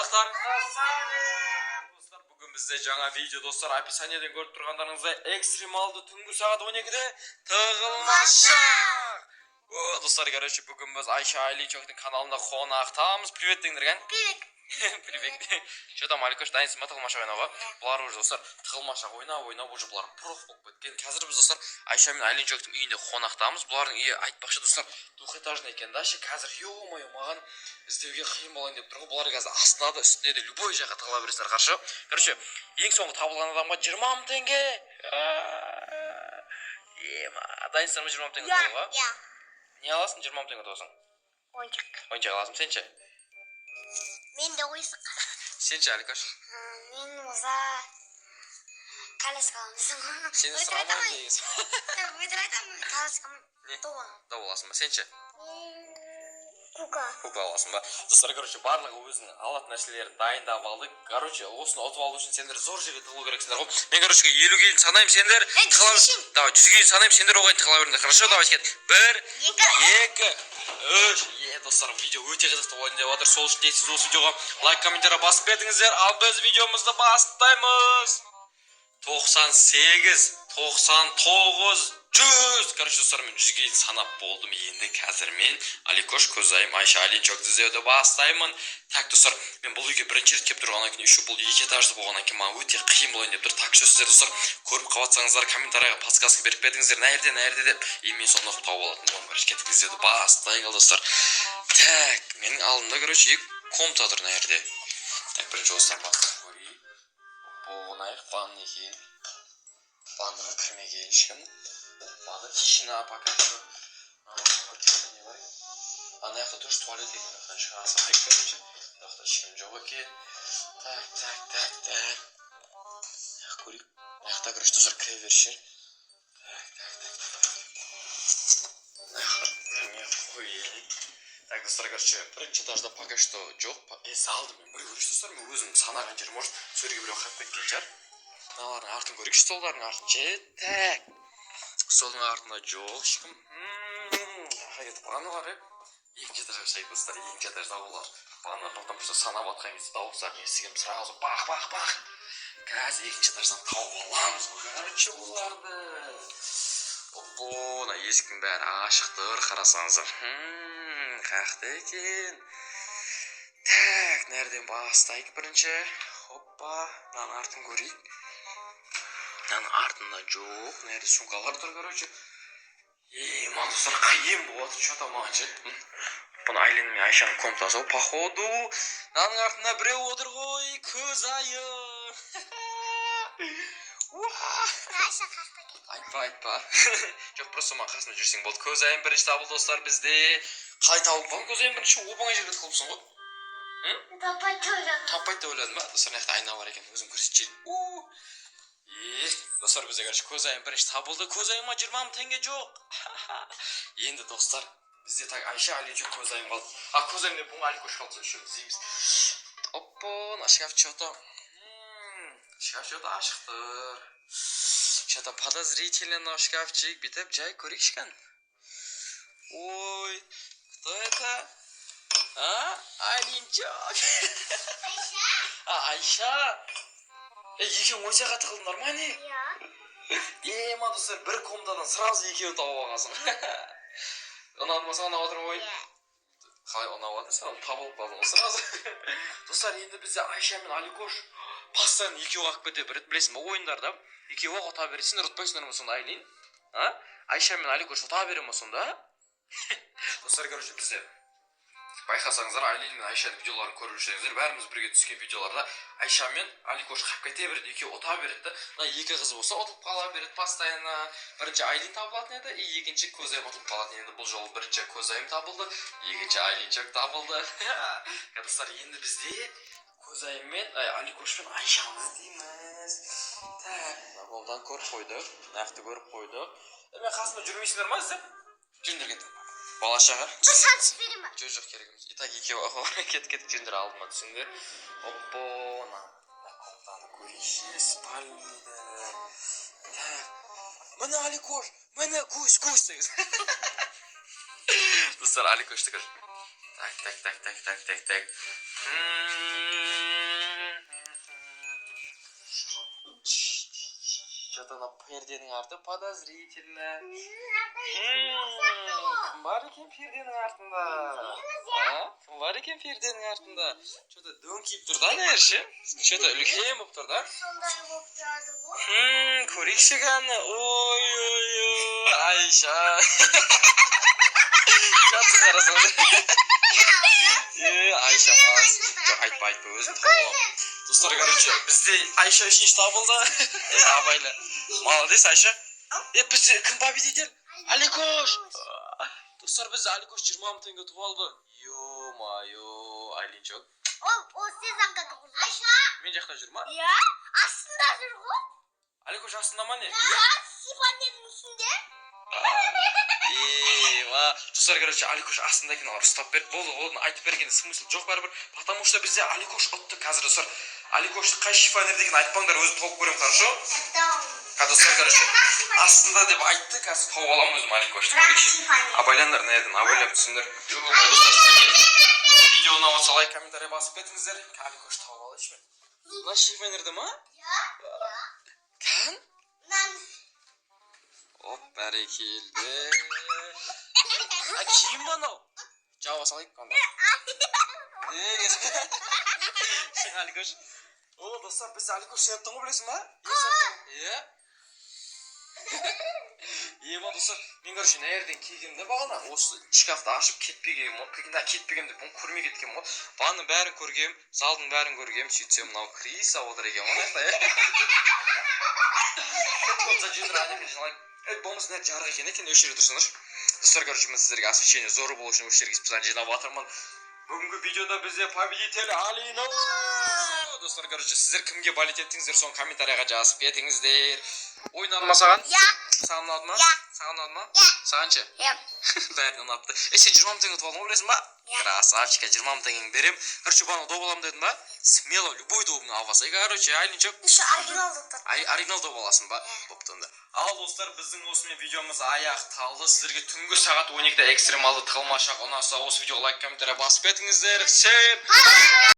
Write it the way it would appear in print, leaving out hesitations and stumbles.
достар. Достар, бүгін бізде жаңа видео достар. Описаниеден көріп тұрғандарыңыздай экстремалды түнгі сағат 12-де тығылмашақ. Достар, короче, бүгін біз Айша Аличоктың каналында қонақтамыз. Привет деңдерген. Привет. Что там, Аликош, дайынсың ба тығылмашақ ойнауға? Бұлар уже достар тығылмашақ ойнап уже бұлар проф болып кеткен. Қазір біз достар Айша мен Аличоктың үйінде қонақтамыз. Бұлардың үйі айтпақшы достар двухэтажный екен да. Қазір ё-моё маған іздеуге қиын болайын деп тұр ғой. Бұлар қазір астына да үстіне де любой жаққа тығыла бересіңдер қаршы. Короче, ең соңғы табылған адамға 20 мың теңге. Дайынсың ба 20 мың теңге тығылға? Иә. Не аласың 20 мың теңге тығылсаң? Ойыншақ аласың, сен ше? Мен де ойсық. Сен ше, Аликош? Мен олса коляска аламын. Сені сұрамаймын дегенсің. Өтір айтамын, коляскамын. Да боласың ба, сен ше? Кука аласың ба? Достар, короче, барлығы өзінің алатын нәрселерді дайындап алдық. Короче, осыны ұтып алу үшін сендер зор жерге тығылу керексіңдер ғой. Мен, короче, 50 кейін санаймын, сендер давай, 100 кейін санаймын, сендер оған тығыла беріңдер. Хорошо, давай кет. 1, 2, 3. Достар, видео өте қызықты болайын деп жатыр. Сол үшін сіз осы видеоға лайк, комментария басып бердіңіздер. Ал біз видеомызды бастаймыз. 98, 99, 100. Короче, достар, мен 100 кейін санап болдым. Енді қазір мен Аликош, Көзайым, Айша Аличокты іздеуді бастаймын. Так, достар, мен бұл үйге бірінші рет келіп тұрғаннан кейін, еще бұл 2 этажды болғаннан кейін маған өте қиын болайын деп тұр. Так, сіздер достар, көріп қалсаңыздар, комментарияға подсказка беріп бердіңіздер. Нәрде деп, мен соны тауып алатын боламын. Короче, кеттік іздеуді бастайық, достар. Так, менің алдымда, короче, комната тұр нәрде. Так, бірінші достар бастап көрейік. Болғанайық, ванныйге. Ванныға кірмеге ешкім. Ванна тишина пока что. Ана жақта тоже туалет екен, оқтан шығасақ короче. Оқта ешкім жоқ екен. Так. Көрейік. Аяқта, короче, достар кіре бершер. Так, достар, короче, бірінші этажда пока что жоқ. Салды мен бір көрейікші, достар, мен өзім санаған жер, может, сөрге біреу қап кеткен жар. Мыналардың артын көрейікші, солдардың артын. Так. Солдың артында жоқ ешкім. Қайтып бағаналар, екінші этажға шайып, достар, екінші этажда олар. Бағаналар, потому что санап атқан кезде дауыстарын естігем, сразу бақ. Қазір екінші этаждан тауып аламыз. Короче, оларды. Оппо, есіктің бәрі ашықтыр, қарасаңыздар. Қақты екен. Так, нәрден бастайық бірінші. Хоппа, мынаның артын көрейік. Мынаның артында жоқ, нәрде сумкалар тұр, короче. Маған достар қиын болады, что-то маған ше. Бұны Айлин мен Айшаның комнатасы ғой, походу. Мынаның артында біреу отыр ғой, Көзайым. Айша қақта кетті. Айтпа. Жоқ, просто маған қасында жүрсең болды. Көзайым бірінші табылды, достар, бізде. Қалай тауып қалың Көзайым бірінші оп-оңай жерге тығылыпсың ғой. Таппайды деп ойладым ба? Достар, мына жақта айна бар екен, өзім көрсетейін. Достар, бізде короче Көзайым бірінші табылды. Көзайыма 20 мың теңге жоқ. Енді достар, бізде так Айша Аличок Көзайым қалды. Көзайым деп бұңға Аликош қалды, еще іздейміз. Оппо, шкаф что-то ашықтыр. Что-то подозрительно шкафчик. Бүйтіп жай көрейікші кән. Ой, кто это? Аличок. Айша. Екеуің ойсаға тығылдыңдар ма не? Иә. Ма достар, бір комнатадан сразу екеуін тауып алғансың. Ұнады ма саған отырып ойын? Қалай ұнады саған табылып қалдың сразу. Достар, енді бізде Айша мен Аликош постоянно екеуі қақып кете береді, білесің ба, ойындарда. Екеуі ұта бересің, ұтпайсыңдар ма сонда Айлин? Айша мен Аликош ұта бере ма сонда? Достар, короче, бізде байқасаңыздар, Айлин мен Айшаның видеоларын көріп жүрсеңіздер, бәріміз бірге түскен видеоларда Айша мен Аликош қап кете береді, екеуі ұта береді. Екі қыз болса ұтып қала береді постоянно. Бірінші Айлин табылатын еді, екінші Көзайым ұтып қалатын еді. Бұл жолы бірінші Көзайым табылды, екінші Аличок табылды. Достар, енді бізде Көзайым мен Аликош мен Айшаны іздейміз. Так, болдан көріп қойдық, нақты көріп қойдық. Мен қасында жүрмейсіңдер ма іздеп? Жүріңдер кеттім. Балашаға? Шанс берем ба? Жоқ керек емес. Итак, екеуі кет жүріңдер алдыма түсіңдер. Оппо, комнатаны көрейші, спальныйды. Так, міне Аликош, міне көз дегіз. Достар, Аликошты көр. Так. жақта ана перденің арты подозрительно. Кім бар екен перденің артында? Кім бар екен перденің артында? Что-то дөңкиіп тұр да, нерші? Что-то үлкен болып тұр да? Сондай болып тұрады ғой. Көрейікші ғаны. Ой, Айша. Жатсың қарасың. Айша мас. Жоқ, айтпа, өзім тауып. Достар, короче, бізде Айша үшінші табылды. Абайлы. Молодец, Айша. Бізде кім победитель? Аликош. Достар, бізде Аликош 20 мың теңге ұтып алды. Ё-майо, Айлинчок. Ол сен жақта тұр. Айша. Мен жақта жүр ма? Иә, астында жүр ғой. Аликош астында ма не? Иә, сипаннің үстінде. Достар, короче, Аликош астында екен, олар ұстап берді. Болды, оны айтып бергенде смысл жоқ бәрібір. Потому что бізде Аликош ұтты қазір, достар. Аликош қай шифонер деген айтпаңдар, өзім тауып көрем, хорошо? Достар, короче, астында деп айтты, қазір тауып аламын өзім Аликошты. Абайландар, не едім, абайлап түсіндір. Видео ұнап лайк, комментарий басып кетіңіздер. Аликош тауып алайыншы мен. Мына шифонерді ма? Кән? Оп, бәрекелді. Киім ба анау? Жауап салайық қанда. Сен Аликош. О, достар, біз Аликош сен ұттың ғой, білесің ба? Ема, достар, мен короче, нәерден келгенде бағана, осы шкафты ашып кетпегенім, кетпегенде бұны көрмей кеткенім ғой. Бағаның бәрін көргем, залдың бәрін көргем, сөйтсем, мынау Криса отыр екен, оны айқта, Кетіп жендір әдеме жиналайық. Болмасын әр жарық екен өшері тұрсыңдар. Достар, короче, мен сіздерге освещение зоры болу үшін өшерге специально жинап атырмын. Бүгінгі видеода бізде победитель Алина. Достар, короче, сіздер кімге болеть еттіңіздер, соны комментарияға жазып кетіңіздер. Ойнады ма саған? Саған ұнады ма? Саған ұнады ма? Саған ше? Бәріне ұнапты. Сен 20 мың теңге ұтып алдың ғой, білесің ба? Красавчика, 20 мың теңгені берем. Короче, баны доп аламын дедің ба? Смело, любой добын албасай, короче, Айлинчок. Еще оригинал доптар. Оригинал доп аласың ба? Боптанды. Ал, достар, біздің осымен видеомыз аяқталды. Сіздерге түнгі сағат 12-де экстремалды тығылмашақ ұнаса, осы видеоға лайк, комментария басып кетіңіздер. Всем